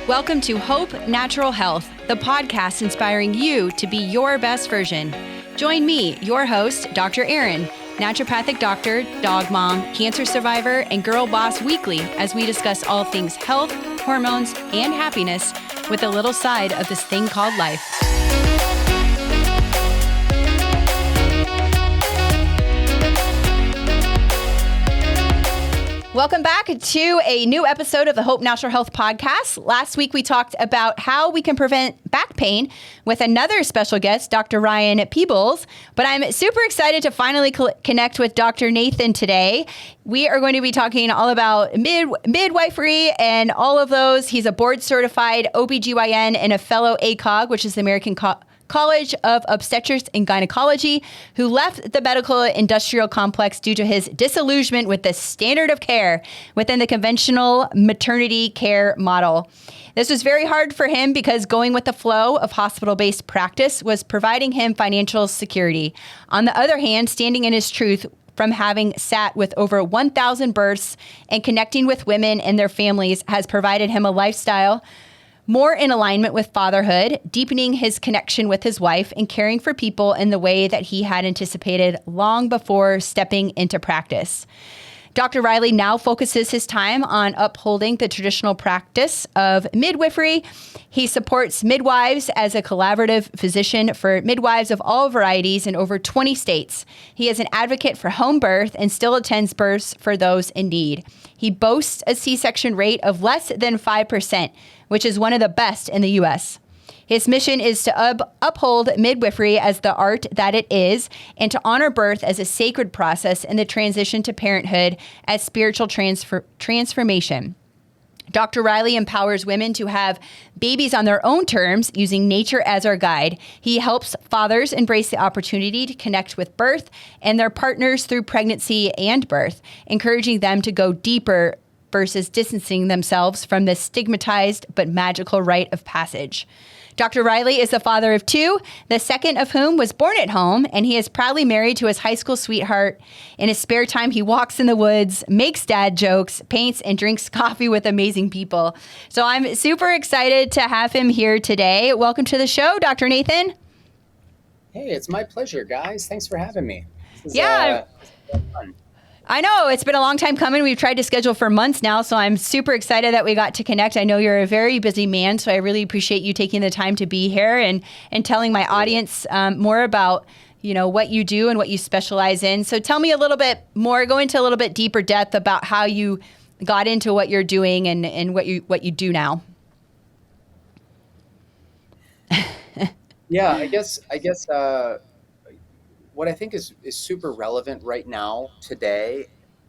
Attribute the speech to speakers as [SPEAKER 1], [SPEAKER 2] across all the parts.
[SPEAKER 1] Welcome to Hope Natural Health, the podcast inspiring you to be your best version. Join me, your host, Dr. Erin, naturopathic doctor, dog mom, cancer survivor, and girl boss weekly as we discuss all things health, hormones, and happiness with a little side of this thing called life. Welcome back to a new episode of the Hope Natural Health podcast. Last week, we talked about how we can prevent back pain with another special guest, Dr. Ryan Peebles. But I'm super excited to finally connect with Dr. Nathan today. We are going to be talking all about midwifery and all of those. He's a board certified OB-GYN and a fellow ACOG, which is the American College of Obstetrics and Gynecology, who left the medical industrial complex due to his disillusionment with the standard of care within the conventional maternity care model. This was very hard for him because going with the flow of hospital-based practice was providing him financial security. On the other hand, standing in his truth from having sat with over 1,000 births and connecting with women and their families has provided him a lifestyle more in alignment with fatherhood, deepening his connection with his wife and caring for people in the way that he had anticipated long before stepping into practice. Dr. Riley now focuses his time on upholding the traditional practice of midwifery. He supports midwives as a collaborative physician for midwives of all varieties in over 20 states. He is an advocate for home birth and still attends births for those in need. He boasts a C-section rate of less than 5%, which is one of the best in the U.S. His mission is to uphold midwifery as the art that it is and to honor birth as a sacred process and the transition to parenthood as spiritual transformation. Dr. Riley empowers women to have babies on their own terms using nature as our guide. He helps fathers embrace the opportunity to connect with birth and their partners through pregnancy and birth, encouraging them to go deeper versus distancing themselves from this stigmatized but magical rite of passage. Dr. Riley is the father of two, the second of whom was born at home, and he is proudly married to his high school sweetheart. In his spare time, he walks in the woods, makes dad jokes, paints, and drinks coffee with amazing people. So I'm super excited to have him here today. Welcome to the show, Dr. Nathan.
[SPEAKER 2] Hey, it's my pleasure, guys. Thanks for having me. This is fun.
[SPEAKER 1] I know it's been a long time coming. We've tried to schedule for months now, so I'm super excited that we got to connect. I know you're a very busy man, so I really appreciate you taking the time to be here and telling my audience more about, what you do and what you specialize in. So tell me a little bit more, go into a little bit deeper depth about how you got into what you're doing and what you do now.
[SPEAKER 2] Yeah, I guess what I think is super relevant right now, today,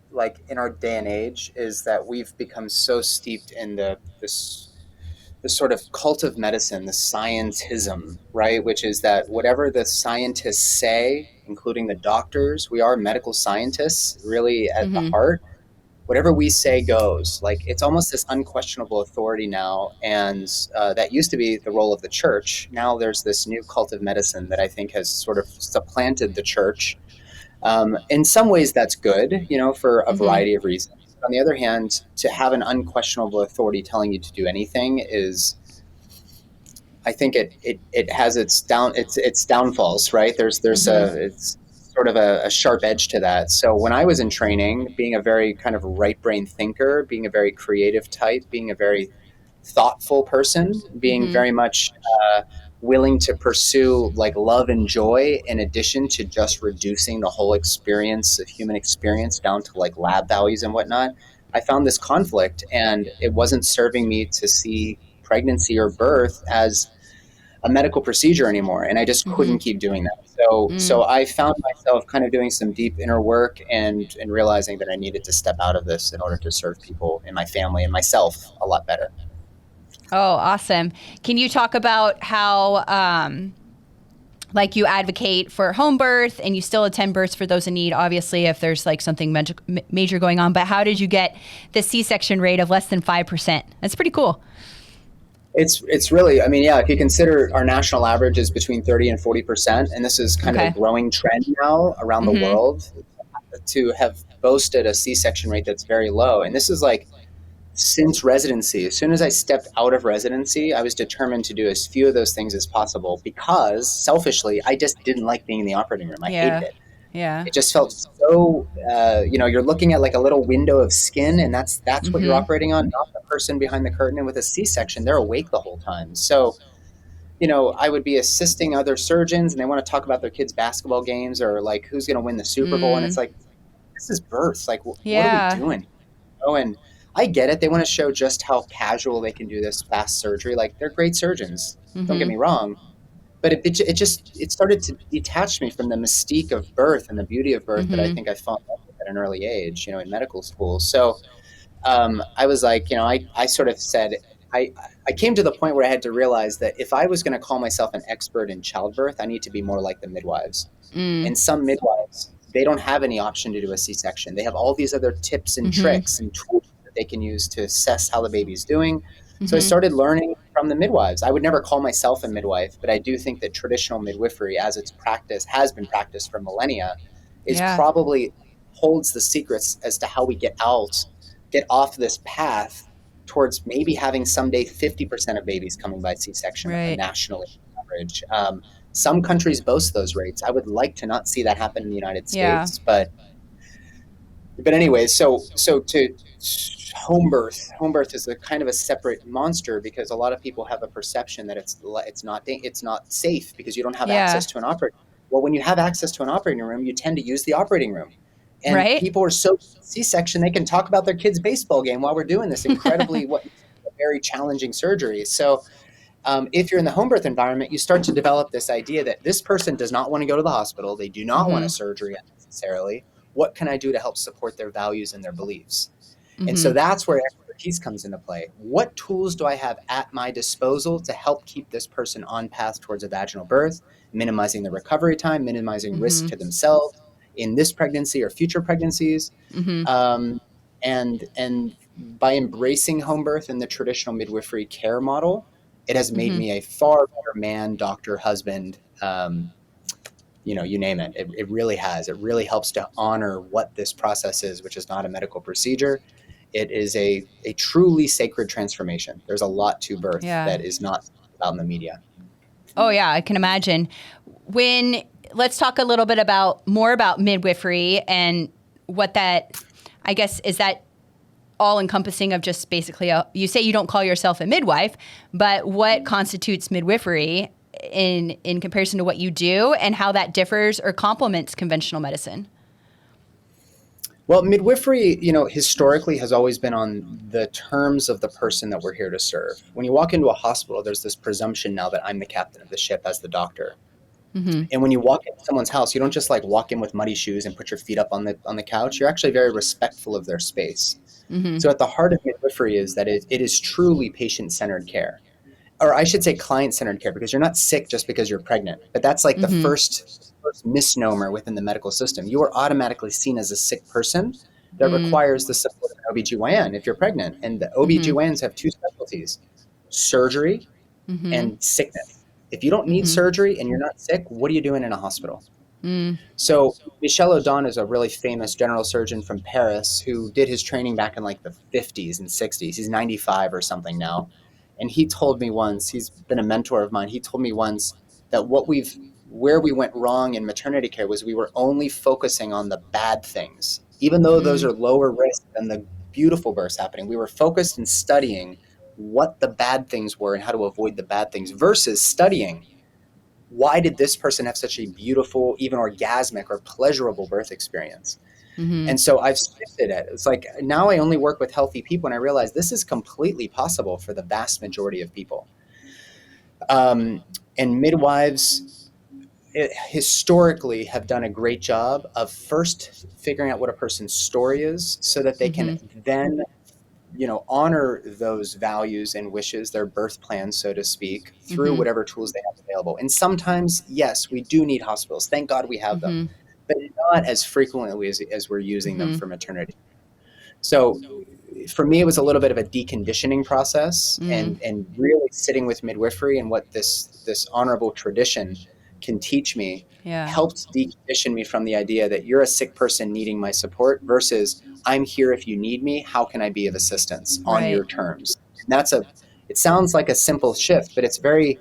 [SPEAKER 2] like in our day and age, is that we've become so steeped in this sort of cult of medicine, the scientism, right? Which is that whatever the scientists say, including the doctors, we are medical scientists, really at the heart. Whatever we say goes. Like, it's almost this unquestionable authority now, and that used to be the role of the church. Now there's this new cult of medicine that I think has sort of supplanted the church. In some ways that's good, for a variety of reasons. On the other hand, to have an unquestionable authority telling you to do anything is, I think it has its downfalls, right? It's sort of a sharp edge to that. So when I was in training, being a very kind of right brain thinker, being a very creative type, being a very thoughtful person, being very much willing to pursue like love and joy in addition to just reducing the whole experience of human experience down to like lab values and whatnot, I found this conflict, and it wasn't serving me to see pregnancy or birth as a medical procedure anymore, and I just couldn't keep doing that. So I found myself kind of doing some deep inner work and realizing that I needed to step out of this in order to serve people in my family and myself a lot better.
[SPEAKER 1] Oh, awesome. Can you talk about how, you advocate for home birth and you still attend births for those in need, obviously, if there's like something major going on, but how did you get the C-section rate of less than 5%? That's pretty cool.
[SPEAKER 2] It's really, if you consider our national average is between 30 and 40%, and this is kind of a growing trend now around the world, to have boasted a C-section rate that's very low. And this is like since residency. As soon as I stepped out of residency, I was determined to do as few of those things as possible because selfishly, I just didn't like being in the operating room. I hated
[SPEAKER 1] Yeah.
[SPEAKER 2] it.
[SPEAKER 1] Yeah.
[SPEAKER 2] It just felt so, you're looking at like a little window of skin, and that's what you're operating on, not the person behind the curtain. And with a C-section, they're awake the whole time. So, I would be assisting other surgeons, and they want to talk about their kids' basketball games or like who's going to win the Super Bowl. And it's like, this is birth. Like, what are we
[SPEAKER 1] Yeah.
[SPEAKER 2] doing? Oh, and I get it. They want to show just how casual they can do this fast surgery. Like, they're great surgeons. Don't get me wrong. But it started to detach me from the mystique of birth and the beauty of birth that I think I fell in love with at an early age, in medical school. So I was like, I sort of said, I came to the point where I had to realize that if I was going to call myself an expert in childbirth, I need to be more like the midwives. And some midwives, they don't have any option to do a C-section. They have all these other tips and tricks and tools that they can use to assess how the baby's doing. So I started learning from the midwives. I would never call myself a midwife, but I do think that traditional midwifery, as it's practiced, has been practiced for millennia, is probably holds the secrets as to how we get off this path towards maybe having someday 50% of babies coming by C-section nationally on average. Some countries boast those rates. I would like to not see that happen in the United States, but anyway, so to home birth is a kind of a separate monster because a lot of people have a perception that it's not safe because you don't have access to an operating room. Well, when you have access to an operating room, you tend to use the operating room. And people are so C-section, they can talk about their kid's baseball game while we're doing this incredibly very challenging surgery. So if you're in the home birth environment, you start to develop this idea that this person does not want to go to the hospital. They do not want a surgery necessarily. What can I do to help support their values and their beliefs? And so that's where expertise comes into play. What tools do I have at my disposal to help keep this person on path towards a vaginal birth, minimizing the recovery time, minimizing risk to themselves in this pregnancy or future pregnancies? And by embracing home birth and the traditional midwifery care model, it has made me a far better man, doctor, husband, you name it. It really has. It really helps to honor what this process is, which is not a medical procedure. It is a truly sacred transformation. There's a lot to birth that is not out in the media.
[SPEAKER 1] Oh, yeah, I can imagine. Let's talk a little bit more about midwifery and what that, I guess, is that all encompassing of just basically you say you don't call yourself a midwife, but what constitutes midwifery in comparison to what you do and how that differs or complements conventional medicine?
[SPEAKER 2] Well, midwifery, historically has always been on the terms of the person that we're here to serve. When you walk into a hospital, there's this presumption now that I'm the captain of the ship as the doctor. And when you walk into someone's house, you don't just like walk in with muddy shoes and put your feet up on the couch. You're actually very respectful of their space. So at the heart of midwifery is that it is truly patient-centered care. Or I should say client-centered care, because you're not sick just because you're pregnant. But that's like the first misnomer within the medical system. You are automatically seen as a sick person that requires the support of an OB-GYN if you're pregnant. And the OB-GYNs have two specialties, surgery and sickness. If you don't need surgery and you're not sick, what are you doing in a hospital? So Michel Audin is a really famous general surgeon from Paris who did his training back in like the 50s and 60s. He's 95 or something now. And he told me once, he's been a mentor of mine, he told me once that where we went wrong in maternity care was we were only focusing on the bad things. Even though those are lower risk than the beautiful births happening, we were focused in studying what the bad things were and how to avoid the bad things versus studying why did this person have such a beautiful, even orgasmic or pleasurable birth experience. And so I've shifted it. It's like now I only work with healthy people, and I realize this is completely possible for the vast majority of people. And midwives historically have done a great job of first figuring out what a person's story is so that they can then honor those values and wishes, their birth plans, so to speak, through whatever tools they have available. And sometimes, yes, we do need hospitals. Thank God we have them. But not as frequently as we're using them for maternity. So for me, it was a little bit of a deconditioning process and really sitting with midwifery and what this honorable tradition can teach me helped decondition me from the idea that you're a sick person needing my support versus I'm here if you need me. How can I be of assistance on
[SPEAKER 1] Right.
[SPEAKER 2] your terms? And it sounds like a simple shift, but it's very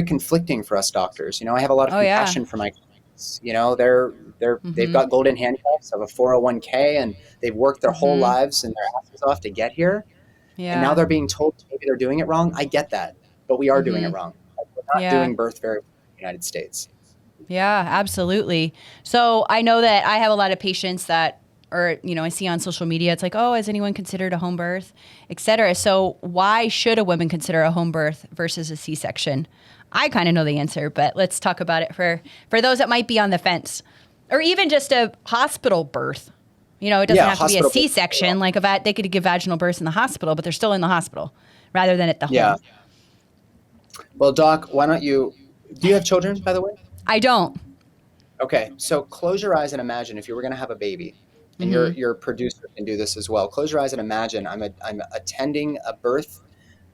[SPEAKER 2] conflicting for us doctors. I have a lot of
[SPEAKER 1] Oh yeah.
[SPEAKER 2] compassion for my clients. They've
[SPEAKER 1] Mm-hmm.
[SPEAKER 2] got golden handcuffs of a 401k, and they've worked their whole
[SPEAKER 1] Mm-hmm.
[SPEAKER 2] lives and their asses off to get here. And now
[SPEAKER 1] Yeah.
[SPEAKER 2] they're being told maybe they're doing it wrong. I get that, but we are doing it
[SPEAKER 1] Mm-hmm.
[SPEAKER 2] wrong. We're not
[SPEAKER 1] Yeah.
[SPEAKER 2] doing birth very well in the United States.
[SPEAKER 1] Yeah, absolutely. So I know that I have a lot of patients that, or, I see on social media, it's like, oh, has anyone considered a home birth, et cetera. So why should a woman consider a home birth versus a C-section? I kind of know the answer, but let's talk about it for those that might be on the fence, or even just a hospital birth. It doesn't have to be a
[SPEAKER 2] Hospital.
[SPEAKER 1] C-section. Like they could give vaginal births in the hospital, but they're still in the hospital rather than at the
[SPEAKER 2] Yeah.
[SPEAKER 1] home.
[SPEAKER 2] Well, Doc, do you have children, by the way?
[SPEAKER 1] I don't.
[SPEAKER 2] Okay, so close your eyes and imagine if you were going to have a baby, and
[SPEAKER 1] Mm-hmm.
[SPEAKER 2] your producer can do this as well. Close your eyes and imagine I'm attending a birth.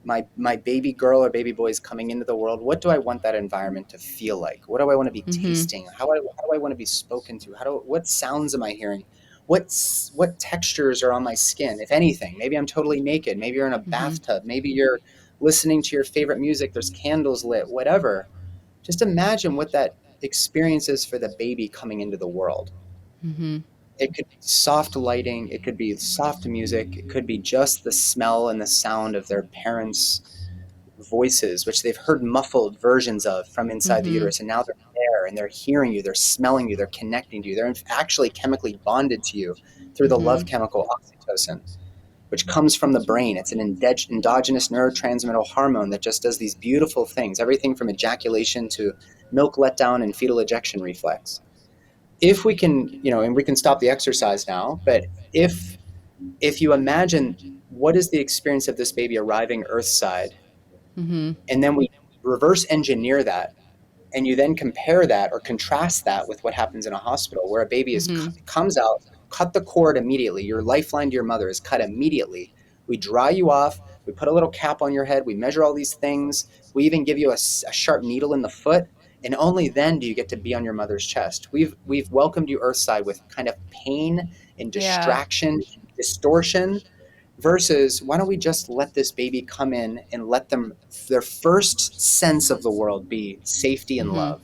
[SPEAKER 2] My baby girl or baby boy is coming into the world. What do I want that environment to feel like? What do I want to be
[SPEAKER 1] Mm-hmm.
[SPEAKER 2] tasting? How do I want to be spoken to? What sounds am I hearing? What textures are on my skin, if anything? Maybe I'm totally naked. Maybe you're in a
[SPEAKER 1] Mm-hmm.
[SPEAKER 2] bathtub. Maybe you're listening to your favorite music. There's candles lit. Whatever. Just imagine what that experience is for the baby coming into the world.
[SPEAKER 1] Mm-hmm.
[SPEAKER 2] It could be soft lighting, it could be soft music, it could be just the smell and the sound of their parents' voices, which they've heard muffled versions of from inside the
[SPEAKER 1] Mm-hmm.
[SPEAKER 2] uterus, and now they're there and they're hearing you, they're smelling you, they're connecting to you, they're actually chemically bonded to you through the love
[SPEAKER 1] Mm-hmm.
[SPEAKER 2] chemical oxytocin, which comes from the brain. It's an endogenous neurotransmittal hormone that just does these beautiful things, everything from ejaculation to milk letdown and fetal ejection reflex. If we can, and we can stop the exercise now, but if you imagine what is the experience of this baby arriving earthside,
[SPEAKER 1] Mm-hmm.
[SPEAKER 2] and then we reverse engineer that, and you then compare that or contrast that with what happens in a hospital where a baby
[SPEAKER 1] Mm-hmm.
[SPEAKER 2] comes out, cut the cord immediately. Your lifeline to your mother is cut immediately. We dry you off. We put a little cap on your head. We measure all these things. We even give you a sharp needle in the foot. And only then do you get to be on your mother's chest. We've welcomed you earthside with kind of pain and
[SPEAKER 1] Yeah.
[SPEAKER 2] distraction and distortion, versus why don't we just let this baby come in and let them, their first sense of the world be safety and
[SPEAKER 1] Mm-hmm.
[SPEAKER 2] love.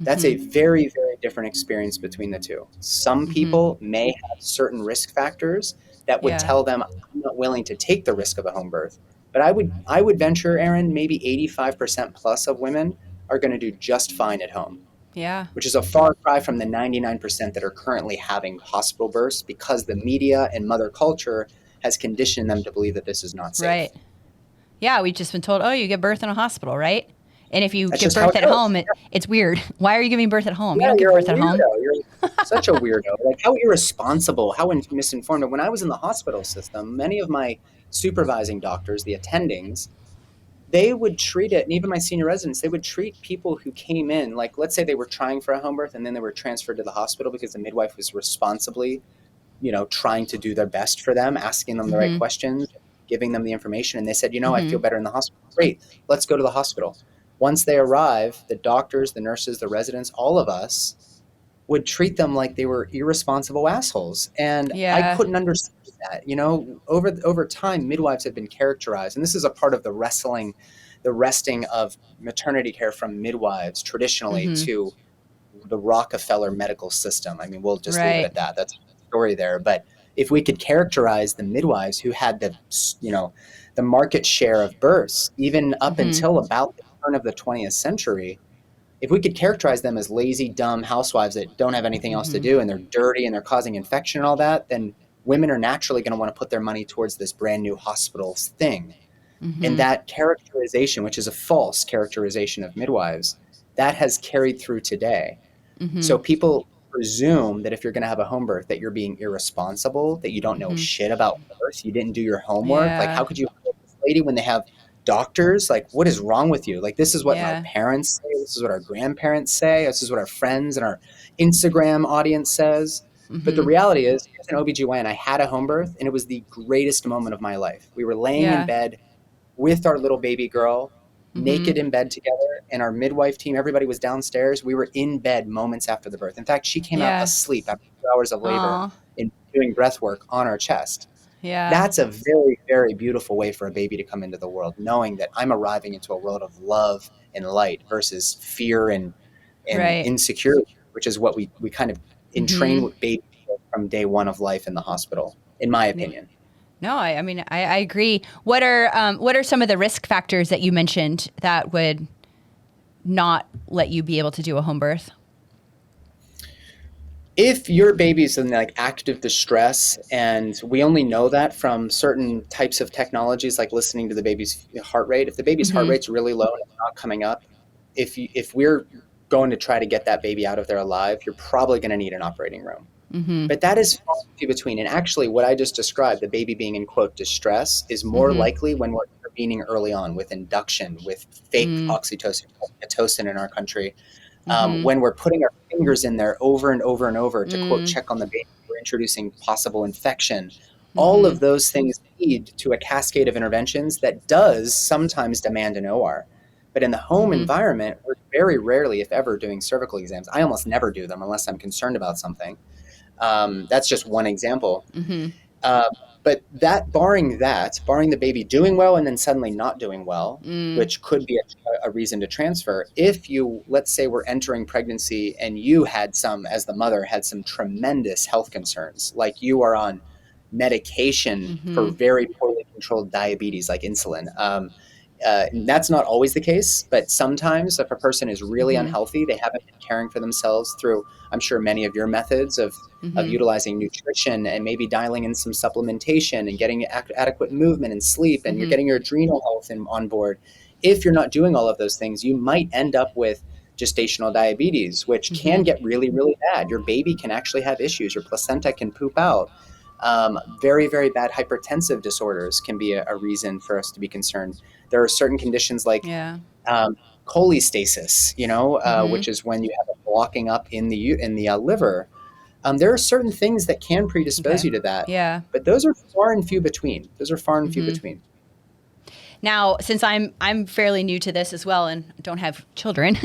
[SPEAKER 2] That's a
[SPEAKER 1] Mm-hmm.
[SPEAKER 2] very, very different experience between the two. Some
[SPEAKER 1] Mm-hmm.
[SPEAKER 2] people may have certain risk factors that would
[SPEAKER 1] Yeah.
[SPEAKER 2] tell them, I'm not willing to take the risk of a home birth. But I would venture, Erin, maybe 85% plus of women are going to do just fine at home,
[SPEAKER 1] Yeah.
[SPEAKER 2] which is a far cry from the 99% that are currently having hospital births because the media and mother culture has conditioned them to believe that this is not safe.
[SPEAKER 1] Right. Yeah. We've just been told, oh, you give birth in a hospital, right? And if you
[SPEAKER 2] That's
[SPEAKER 1] give
[SPEAKER 2] just how
[SPEAKER 1] birth
[SPEAKER 2] it
[SPEAKER 1] at
[SPEAKER 2] goes.
[SPEAKER 1] home, it's weird. Why are you giving birth at home? You
[SPEAKER 2] Yeah,
[SPEAKER 1] don't give
[SPEAKER 2] you're a
[SPEAKER 1] birth at home.
[SPEAKER 2] weirdo. You're such a weirdo. Like, how irresponsible, how misinformed. When I was in the hospital system, many of my supervising doctors, the attendings, they would treat it, and even my senior residents, they would treat people who came in, like, let's say they were trying for a home birth and then they were transferred to the hospital because the midwife was responsibly, trying to do their best for them, asking them the right
[SPEAKER 1] Mm-hmm.
[SPEAKER 2] questions, giving them the information. And they said, I feel
[SPEAKER 1] Mm-hmm.
[SPEAKER 2] better in the hospital. Great, let's go to the hospital. Once they arrive, the doctors, the nurses, the residents, all of us would treat them like they were irresponsible assholes. And I
[SPEAKER 1] Yeah.
[SPEAKER 2] couldn't understand that. Over time, midwives have been characterized, and this is a part of the wresting of maternity care from midwives traditionally
[SPEAKER 1] Mm-hmm.
[SPEAKER 2] to the Rockefeller medical system. I mean, we'll just leave it
[SPEAKER 1] Right.
[SPEAKER 2] at that. That's a story there. But if we could characterize the midwives who had the market share of births, even up
[SPEAKER 1] Mm-hmm.
[SPEAKER 2] until about the turn of the 20th century, if we could characterize them as lazy, dumb housewives that don't have anything else to
[SPEAKER 1] Mm-hmm.
[SPEAKER 2] do and they're dirty and they're causing infection and all that, then women are naturally going to want to put their money towards this brand new hospital thing. And
[SPEAKER 1] Mm-hmm.
[SPEAKER 2] that characterization, which is a false characterization of midwives, that has carried through today.
[SPEAKER 1] Mm-hmm.
[SPEAKER 2] So people presume that if you're going to have a home birth, that you're being irresponsible, that you don't know
[SPEAKER 1] Mm-hmm.
[SPEAKER 2] shit about birth, you didn't do your homework. Like, how
[SPEAKER 1] Yeah.
[SPEAKER 2] could you help this lady when they have doctors? Like, what is wrong with you? Like, this is what our
[SPEAKER 1] Yeah.
[SPEAKER 2] parents say. This is what our grandparents say. This is what our friends and our Instagram audience says. But the
[SPEAKER 1] Mm-hmm.
[SPEAKER 2] reality is, as an OB-GYN, I had a home birth, and it was the greatest moment of my life. We were laying in
[SPEAKER 1] Yeah.
[SPEAKER 2] bed with our little baby girl,
[SPEAKER 1] Mm-hmm.
[SPEAKER 2] naked in bed together, and our midwife team, everybody was downstairs. We were in bed moments after the birth. In fact, she came out
[SPEAKER 1] Yeah.
[SPEAKER 2] asleep after 2 hours of labor
[SPEAKER 1] Aw.
[SPEAKER 2] in doing breath work on our chest.
[SPEAKER 1] Yeah.
[SPEAKER 2] That's a very, very beautiful way for a baby to come into the world, knowing that I'm arriving into a world of love and light versus fear and
[SPEAKER 1] Right.
[SPEAKER 2] insecurity, which is what we kind of entrain
[SPEAKER 1] Mm-hmm.
[SPEAKER 2] with babies from day one of life in the hospital, in my
[SPEAKER 1] Yeah.
[SPEAKER 2] opinion.
[SPEAKER 1] No, I mean, I agree. What are some of the risk factors that you mentioned that would not let you be able to do a home birth?
[SPEAKER 2] If your baby's in like active distress, and we only know that from certain types of technologies like listening to the baby's heart rate, if the baby's heart
[SPEAKER 1] Mm-hmm.
[SPEAKER 2] rate's really low and it's not coming up, if we're going to try to get that baby out of there alive, you're probably going to need an operating room.
[SPEAKER 1] Mm-hmm.
[SPEAKER 2] But that is far and few between. And actually, what I just described, the baby being in quote distress, is more
[SPEAKER 1] Mm-hmm.
[SPEAKER 2] likely when we're intervening early on with induction, with fake oxytocin, oxytocin in our country,
[SPEAKER 1] Mm-hmm.
[SPEAKER 2] when we're putting our fingers in there over and over and over to quote
[SPEAKER 1] Mm-hmm.
[SPEAKER 2] check on the baby, we're introducing possible infection. All
[SPEAKER 1] Mm-hmm.
[SPEAKER 2] of those things lead to a cascade of interventions that does sometimes demand an OR. But in the home
[SPEAKER 1] Mm-hmm.
[SPEAKER 2] environment, we're very rarely, if ever, doing cervical exams. I almost never do them unless I'm concerned about something. That's just one example.
[SPEAKER 1] Mm-hmm.
[SPEAKER 2] Uh, but barring the baby doing well and then suddenly not doing well,
[SPEAKER 1] Mm.
[SPEAKER 2] which could be a reason to transfer. If you, let's say, were entering pregnancy and you had as the mother, had some tremendous health concerns, like you are on medication for
[SPEAKER 1] Mm-hmm.
[SPEAKER 2] very poorly controlled diabetes, like insulin. That's not always the case, but sometimes if a person is really
[SPEAKER 1] Mm-hmm.
[SPEAKER 2] unhealthy, they haven't been caring for themselves through, I'm sure, many of your methods of
[SPEAKER 1] Mm-hmm.
[SPEAKER 2] utilizing nutrition and maybe dialing in some supplementation and getting adequate movement and sleep, and you're
[SPEAKER 1] Mm-hmm.
[SPEAKER 2] getting your adrenal health on board. If you're not doing all of those things, you might end up with gestational diabetes, which can
[SPEAKER 1] Mm-hmm.
[SPEAKER 2] get really, really bad. Your baby can actually have issues. Your placenta can poop out. Very, very bad hypertensive disorders can be a reason for us to be concerned. There are certain conditions like
[SPEAKER 1] Yeah.
[SPEAKER 2] um, cholestasis,
[SPEAKER 1] Mm-hmm.
[SPEAKER 2] which is when you have a blocking up in the liver. There are certain things that can predispose
[SPEAKER 1] Okay.
[SPEAKER 2] you to that,
[SPEAKER 1] Yeah.
[SPEAKER 2] but those are far and few between. Those are far and few
[SPEAKER 1] Mm-hmm.
[SPEAKER 2] between.
[SPEAKER 1] Now, since I'm fairly new to this as well and don't have children,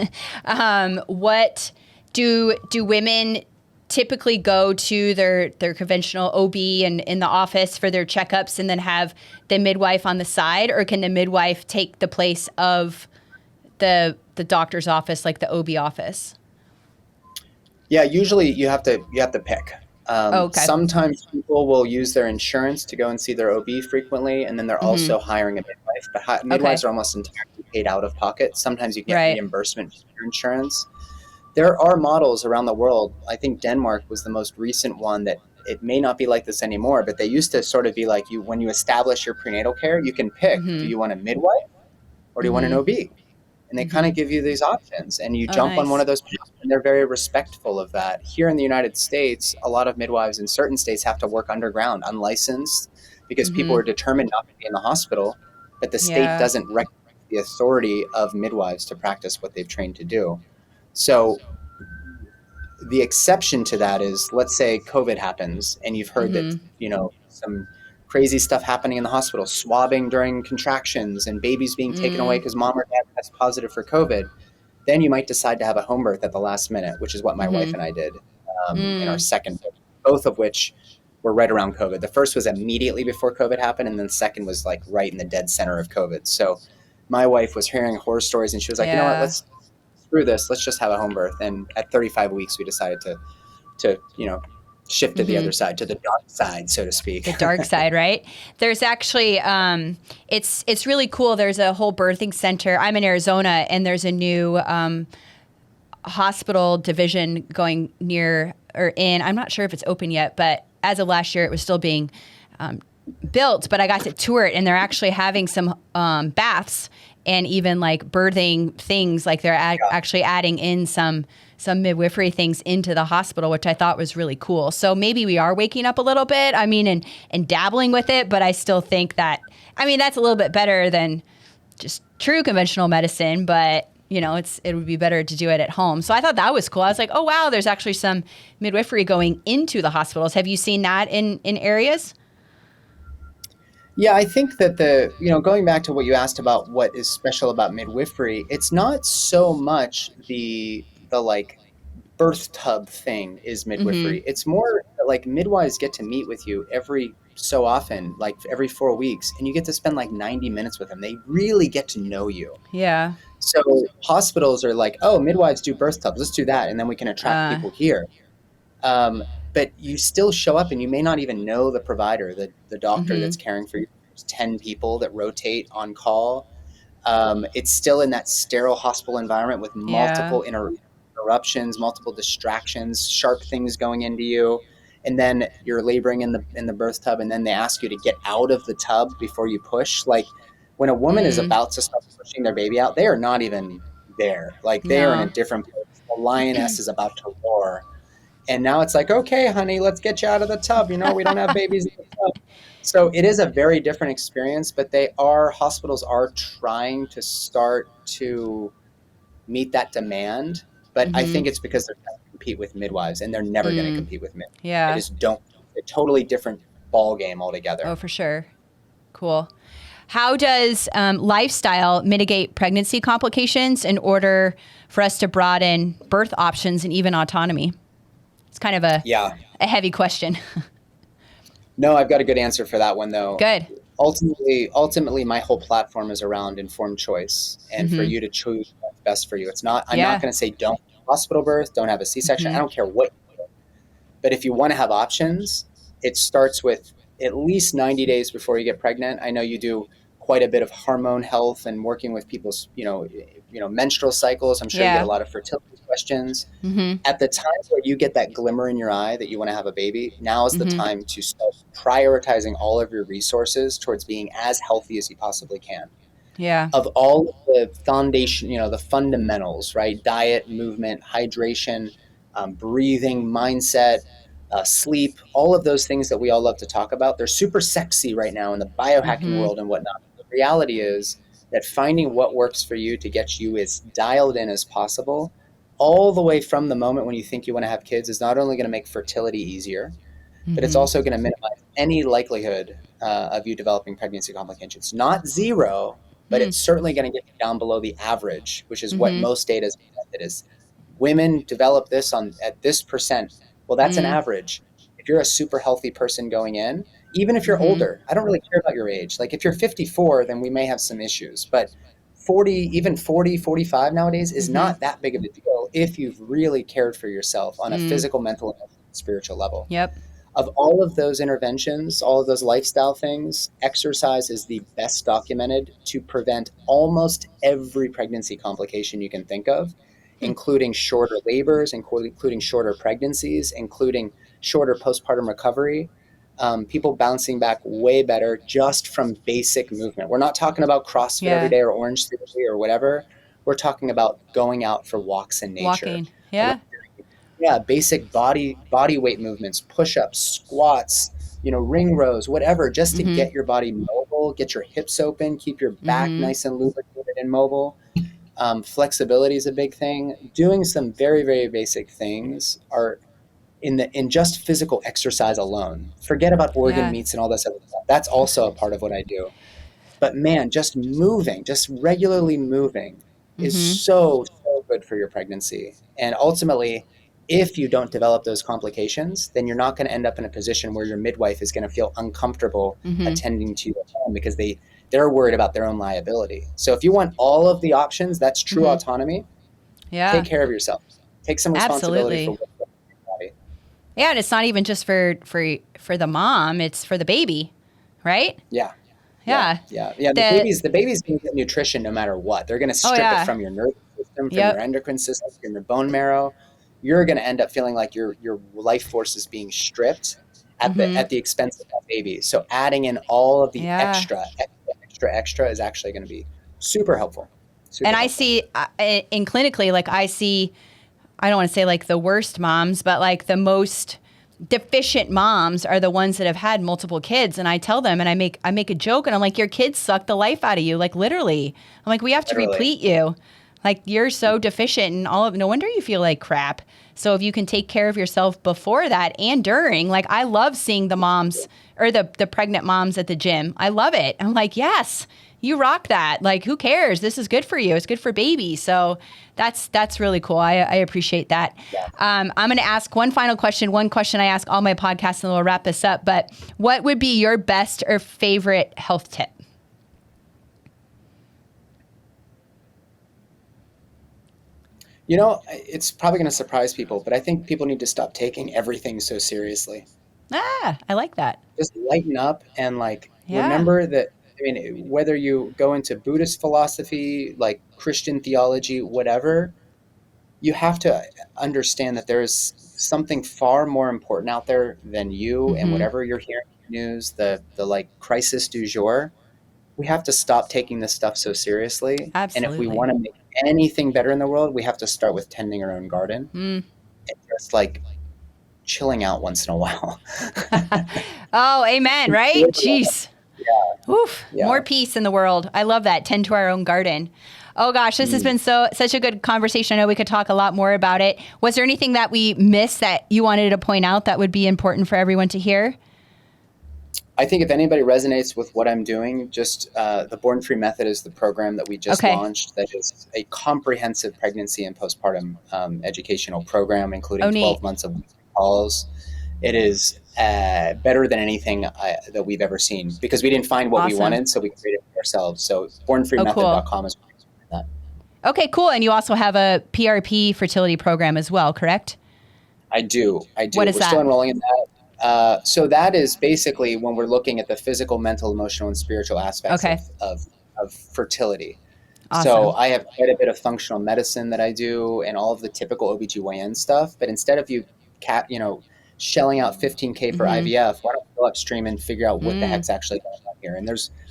[SPEAKER 1] what do women typically go to their conventional OB and in the office for their checkups and then have the midwife on the side, or can the midwife take the place of the doctor's office, like the OB office?
[SPEAKER 2] Yeah, usually you have to pick.
[SPEAKER 1] Oh, okay.
[SPEAKER 2] Sometimes people will use their insurance to go and see their OB frequently, and then they're
[SPEAKER 1] Mm-hmm.
[SPEAKER 2] also hiring a midwife. But
[SPEAKER 1] Okay.
[SPEAKER 2] midwives are almost entirely paid out of pocket. Sometimes you get
[SPEAKER 1] Right.
[SPEAKER 2] reimbursement from your insurance. There are models around the world. I think Denmark was the most recent one that it may not be like this anymore, but they used to sort of be like when you establish your prenatal care, you can pick, do
[SPEAKER 1] Mm-hmm.
[SPEAKER 2] you want a midwife or do you want an
[SPEAKER 1] Mm-hmm.
[SPEAKER 2] OB? And they kind
[SPEAKER 1] Mm-hmm.
[SPEAKER 2] of give you these options and you
[SPEAKER 1] Oh,
[SPEAKER 2] jump on one
[SPEAKER 1] nice.
[SPEAKER 2] of those paths, and they're very respectful of that. Here in the United States, a lot of midwives in certain states have to work underground, unlicensed, because people
[SPEAKER 1] Mm-hmm.
[SPEAKER 2] are determined not to be in the hospital, but the state
[SPEAKER 1] Yeah.
[SPEAKER 2] doesn't recognize the authority of midwives to practice what they've trained to do. So the exception to that is, let's say COVID happens and you've heard that,
[SPEAKER 1] Mm-hmm.
[SPEAKER 2] some crazy stuff happening in the hospital, swabbing during contractions and babies being taken away
[SPEAKER 1] Mm.
[SPEAKER 2] because mom or dad tests positive for COVID. Then you might decide to have a home birth at the last minute, which is what my wife
[SPEAKER 1] Mm-hmm.
[SPEAKER 2] and I did in our
[SPEAKER 1] Mm.
[SPEAKER 2] second birth, both of which were right around COVID. The first was immediately before COVID happened, and then the second was like right in the dead center of COVID. So my wife was hearing horror stories, and she was like, you know what,
[SPEAKER 1] Yeah.
[SPEAKER 2] let's screw this. Let's just have a home birth. And at 35 weeks, we decided to shift to the
[SPEAKER 1] Mm-hmm.
[SPEAKER 2] other side, to the dark side, so to speak.
[SPEAKER 1] The dark side, right? There's actually, it's really cool. There's a whole birthing center. I'm in Arizona, and there's a new hospital division going near or in. I'm not sure if it's open yet, but as of last year, it was still being built. But I got to tour it, and they're actually having some baths and even like birthing things. Like they're actually adding in some midwifery things into the hospital, which I thought was really cool. So maybe we are waking up a little bit. I mean, and dabbling with it, but I still think that, I mean, that's a little bit better than just true conventional medicine, but it would be better to do it at home. So I thought that was cool. I was like, oh wow, there's actually some midwifery going into the hospitals. Have you seen that in areas?
[SPEAKER 2] Yeah, I think that going back to what you asked about what is special about midwifery, it's not so much the like birth tub thing is
[SPEAKER 1] Mm-hmm.
[SPEAKER 2] midwifery. It's more like midwives get to meet with you every so often, like every 4 weeks, and you get to spend like 90 minutes with them. They really get to know you.
[SPEAKER 1] Yeah.
[SPEAKER 2] So hospitals are like, oh, midwives do birth tubs. Let's do that. And then we can attract people here. But you still show up and you may not even know the provider, the doctor that's caring for you. There's 10 people that rotate on call. It's still in that sterile hospital environment with multiple interruptions, multiple distractions, sharp things going into you. And then you're laboring in the birth tub, and then they ask you to get out of the tub before you push. Like when a woman is about to start pushing their baby out, they are not even there. Like they are in a different place. The lioness is about to roar. And now it's like, okay, honey, let's get you out of the tub. You know, we don't have babies in the tub. So it is a very different experience, but hospitals are trying to start to meet that demand. But I think it's because they're trying to compete with midwives, and they're never going to compete with midwives.
[SPEAKER 1] Yeah.
[SPEAKER 2] They just don't. It's a totally different ball game altogether.
[SPEAKER 1] Oh, for sure. Cool. How does lifestyle mitigate pregnancy complications in order for us to broaden birth options and even autonomy? It's kind of a heavy question.
[SPEAKER 2] No, I've got a good answer for that one, though.
[SPEAKER 1] Good.
[SPEAKER 2] Ultimately, my whole platform is around informed choice and for you to choose what's best for you. It's not. I'm not going to say don't hospital birth, don't have a C-section. I don't care what you do. But if you want to have options, it starts with at least 90 days before you get pregnant. I know you do quite a bit of hormone health and working with people's, menstrual cycles. I'm sure you get a lot of fertility questions. At the time where you get that glimmer in your eye that you want to have a baby, now is the time to start prioritizing all of your resources towards being as healthy as you possibly can.
[SPEAKER 1] Yeah.
[SPEAKER 2] Of all of the foundation, the fundamentals, right? Diet, movement, hydration, breathing, mindset, sleep, all of those things that we all love to talk about. They're super sexy right now in the biohacking world and whatnot. The reality is that finding what works for you to get you as dialed in as possible, all the way from the moment when you think you want to have kids, is not only going to make fertility easier, but it's also going to minimize any likelihood of you developing pregnancy complications. Not zero, but it's certainly going to get you down below the average, which is what most data has presented is. Women develop this at this percent. Well, that's an average. If you're a super healthy person going in, even if you're older, I don't really care about your age. Like if you're 54, then we may have some issues. But 40, 45 nowadays is not that big of a deal if you've really cared for yourself on a physical, mental, and spiritual level.
[SPEAKER 1] Yep.
[SPEAKER 2] Of all of those interventions, all of those lifestyle things, exercise is the best documented to prevent almost every pregnancy complication you can think of, including shorter labors, including shorter pregnancies, including shorter postpartum recovery. People bouncing back way better just from basic movement. We're not talking about CrossFit every day or Orange Theory or whatever. We're talking about going out for walks in nature.
[SPEAKER 1] Walking. Yeah.
[SPEAKER 2] Basic body weight movements, push-ups, squats, ring rows, whatever, just to get your body mobile, get your hips open, keep your back nice and lubricated and mobile. Flexibility is a big thing. Doing some very, very basic things are in just physical exercise alone. Forget about organ meats and all this other stuff. That's also a part of what I do. But man, just moving, just regularly moving is so good for your pregnancy. And ultimately, if you don't develop those complications, then you're not going to end up in a position where your midwife is going to feel uncomfortable attending to you at home because they're worried about their own liability. So if you want all of the options, that's true autonomy. Take care of yourself. Take some responsibility for what's going on in your body.
[SPEAKER 1] Yeah, and it's not even just for the mom; it's for the baby, right?
[SPEAKER 2] Yeah.
[SPEAKER 1] Yeah.
[SPEAKER 2] The baby's going to get nutrition no matter what. They're going to strip it from your nervous system, from your endocrine system, from your bone marrow. You're going to end up feeling like your life force is being stripped at the expense of that baby. So adding in all of the extra is actually going to be super helpful.
[SPEAKER 1] I see in clinically, like I see, I don't want to say like the worst moms, but like the most deficient moms are the ones that have had multiple kids. And I tell them, and I make a joke, and I'm like, your kids suck the life out of you, like literally. I'm like, we have to replete you. Like you're so deficient and no wonder you feel like crap. So if you can take care of yourself before that and during, like I love seeing the moms or the pregnant moms at the gym. I love it. I'm like, yes, you rock that. Like, who cares? This is good for you. It's good for baby. So that's really cool. I appreciate that.
[SPEAKER 2] Yeah.
[SPEAKER 1] I'm going to ask one final question. One question I ask all my podcasts, and we'll wrap this up. But what would be your best or favorite health tip?
[SPEAKER 2] You know, it's probably going to surprise people, but I think people need to stop taking everything so seriously.
[SPEAKER 1] I like that.
[SPEAKER 2] Just lighten up and
[SPEAKER 1] Yeah.
[SPEAKER 2] remember that. I mean, whether you go into Buddhist philosophy, like Christian theology, whatever, you have to understand that there's something far more important out there than you and whatever you're hearing in the news, the crisis du jour. We have to stop taking this stuff so seriously.
[SPEAKER 1] Absolutely.
[SPEAKER 2] And if we want to make anything better in the world, we have to start with tending our own garden and just chilling out once in a while.
[SPEAKER 1] Oh, amen. Right? Jeez.
[SPEAKER 2] Yeah.
[SPEAKER 1] Oof.
[SPEAKER 2] Yeah.
[SPEAKER 1] More peace in the world. I love that. Tend to our own garden. Oh gosh, this has been such a good conversation. I know we could talk a lot more about it. Was there anything that we missed that you wanted to point out that would be important for everyone to hear?
[SPEAKER 2] I think if anybody resonates with what I'm doing, just the Born Free Method is the program that we just launched. That is a comprehensive pregnancy and postpartum educational program, including 12 months of calls. It is better than anything that we've ever seen because we didn't find what we wanted, so we created it ourselves. So bornfreemethod.com is that.
[SPEAKER 1] Okay, cool. And you also have a PRP fertility program as well, correct?
[SPEAKER 2] I do.
[SPEAKER 1] What is
[SPEAKER 2] We're
[SPEAKER 1] that?
[SPEAKER 2] still enrolling in that. So that is basically when we're looking at the physical, mental, emotional, and spiritual aspects of fertility.
[SPEAKER 1] Awesome.
[SPEAKER 2] So I have quite a bit of functional medicine that I do and all of the typical OB-GYN stuff. But instead of you shelling out $15,000 for IVF, why don't you go upstream and figure out what the heck's actually going on here? And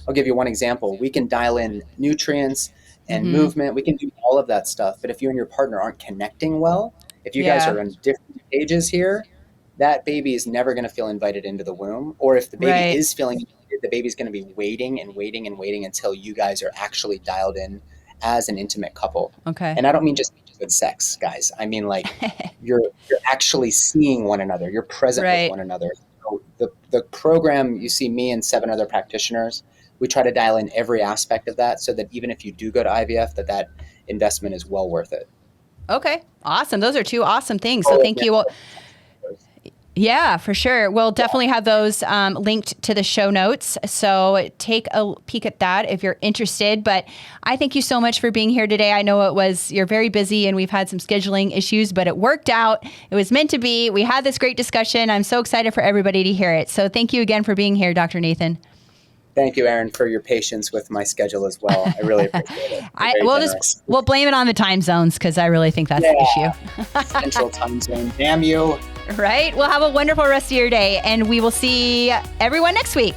[SPEAKER 2] I'll give you one example. We can dial in nutrients and movement. We can do all of that stuff. But if you and your partner aren't connecting well, if you guys are on different pages here, that baby is never going to feel invited into the womb. Or if the baby is feeling invited, the baby's going to be waiting and waiting and waiting until you guys are actually dialed in as an intimate couple.
[SPEAKER 1] Okay.
[SPEAKER 2] And I don't mean just good sex, guys. I mean you're actually seeing one another. You're present with one another. So the program, you see me and 7 other practitioners, we try to dial in every aspect of that so that even if you do go to IVF, that investment is well worth it.
[SPEAKER 1] Okay. Awesome. Those are 2 awesome things. So thank you. Yeah, for sure. We'll definitely have those linked to the show notes. So take a peek at that if you're interested. But I thank you so much for being here today. I know you're very busy and we've had some scheduling issues, but it worked out. It was meant to be. We had this great discussion. I'm so excited for everybody to hear it. So thank you again for being here, Dr. Nathan.
[SPEAKER 2] Thank you, Erin, for your patience with my schedule as well. I really appreciate it.
[SPEAKER 1] We'll blame it on the time zones because I really think that's the issue.
[SPEAKER 2] Central time zone. Damn you.
[SPEAKER 1] Right? Well, have a wonderful rest of your day, and we will see everyone next week.